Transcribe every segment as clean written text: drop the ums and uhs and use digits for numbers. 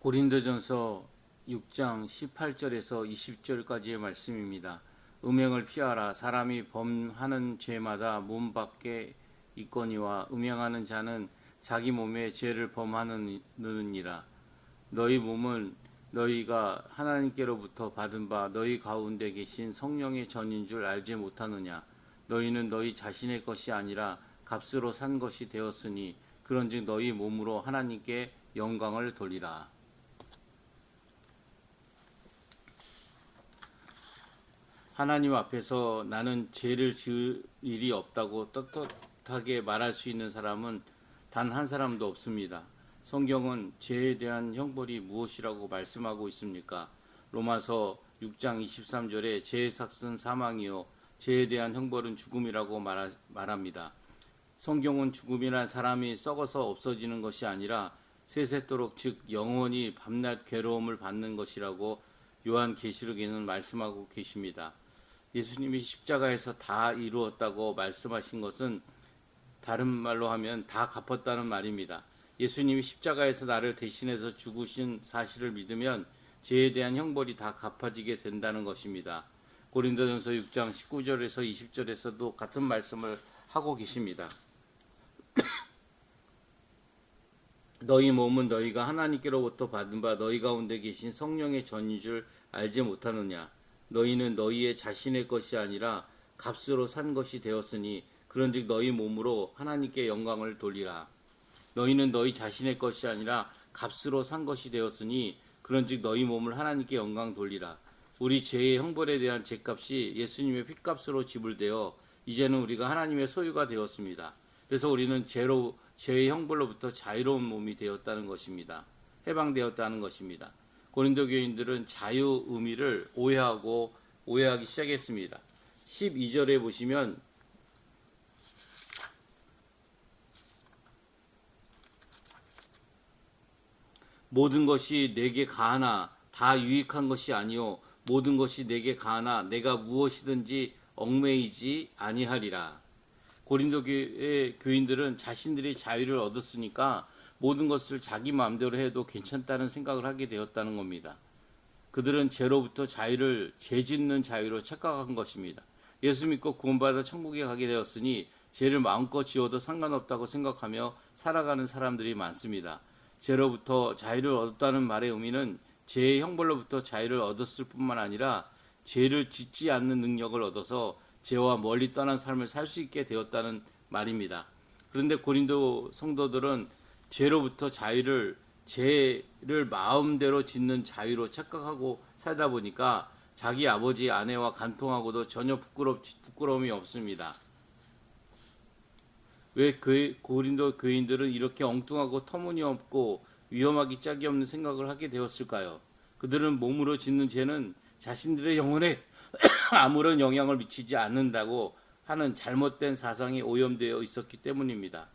고린도전서 6장 18절에서 20절까지의 말씀입니다. 음행을 피하라. 사람이 범하는 죄마다 몸 밖에 있거니와 음행하는 자는 자기 몸에 죄를 범하느니라. 너희 몸은 너희가 하나님께로부터 받은 바 너희 가운데 계신 성령의 전인 줄 알지 못하느냐. 너희는 너희 자신의 것이 아니라 값으로 산 것이 되었으니 그런즉 너희 몸으로 하나님께 영광을 돌리라. 하나님 앞에서 나는 죄를 지을 일이 없다고 떳떳하게 말할 수 있는 사람은 단 한 사람도 없습니다. 성경은 죄에 대한 형벌이 무엇이라고 말씀하고 있습니까? 로마서 6장 23절에 죄의 삭은 사망이요 죄에 대한 형벌은 죽음이라고 말합니다. 성경은 죽음이란 사람이 썩어서 없어지는 것이 아니라 세세토록 즉 영원히 밤낮 괴로움을 받는 것이라고 요한계시록에는 말씀하고 계십니다. 예수님이 십자가에서 다 이루었다고 말씀하신 것은 다른 말로 하면 다 갚았다는 말입니다. 예수님이 십자가에서 나를 대신해서 죽으신 사실을 믿으면 죄에 대한 형벌이 다 갚아지게 된다는 것입니다. 고린도전서 6장 19절에서 20절에서도 같은 말씀을 하고 계십니다. 너희 몸은 너희가 하나님께로부터 받은 바 너희 가운데 계신 성령의 전인 줄 알지 못하느냐. 너희는 너희의 자신의 것이 아니라 값으로 산 것이 되었으니 그런즉 너희 몸으로 하나님께 영광을 돌리라. 너희는 너희 자신의 것이 아니라 값으로 산 것이 되었으니 그런즉 너희 몸을 하나님께 영광 돌리라. 우리 죄의 형벌에 대한 죄값이 예수님의 핏값으로 지불되어 이제는 우리가 하나님의 소유가 되었습니다. 그래서 우리는 죄의 형벌로부터 자유로운 몸이 되었다는 것입니다. 해방되었다는 것입니다. 고린도 교인들은 자유 의미를 오해하기 시작했습니다. 12절에 보시면 모든 것이 내게 가하나 다 유익한 것이 아니요 모든 것이 내게 가하나 내가 무엇이든지 얽매이지 아니하리라. 고린도 교회 교인들은 자신들이 자유를 얻었으니까 모든 것을 자기 마음대로 해도 괜찮다는 생각을 하게 되었다는 겁니다. 그들은 죄로부터 자유를 죄짓는 자유로 착각한 것입니다. 예수 믿고 구원받아 천국에 가게 되었으니 죄를 마음껏 지어도 상관없다고 생각하며 살아가는 사람들이 많습니다. 죄로부터 자유를 얻었다는 말의 의미는 죄의 형벌로부터 자유를 얻었을 뿐만 아니라 죄를 짓지 않는 능력을 얻어서 죄와 멀리 떠난 삶을 살 수 있게 되었다는 말입니다. 그런데 고린도 성도들은 죄로부터 죄를 마음대로 짓는 자유로 착각하고 살다 보니까 자기 아버지 아내와 간통하고도 전혀 부끄러움이 없습니다. 왜 고린도 교인들은 이렇게 엉뚱하고 터무니없고 위험하기 짝이 없는 생각을 하게 되었을까요? 그들은 몸으로 짓는 죄는 자신들의 영혼에 아무런 영향을 미치지 않는다고 하는 잘못된 사상이 오염되어 있었기 때문입니다.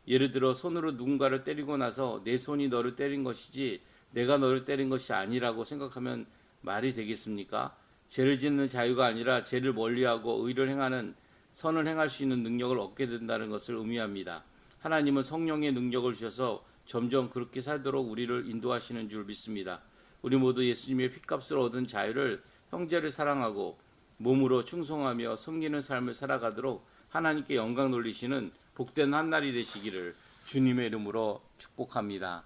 예를 들어 손으로 누군가를 때리고 나서 내 손이 너를 때린 것이지 내가 너를 때린 것이 아니라고 생각하면 말이 되겠습니까? 죄를 짓는 자유가 아니라 죄를 멀리하고 의를 행하는 선을 행할 수 있는 능력을 얻게 된다는 것을 의미합니다. 하나님은 성령의 능력을 주셔서 점점 그렇게 살도록 우리를 인도하시는 줄 믿습니다. 우리 모두 예수님의 핏값을 얻은 자유를 형제를 사랑하고 몸으로 충성하며 섬기는 삶을 살아가도록 하나님께 영광 돌리시는 복된 한 날이 되시기를 주님의 이름으로 축복합니다.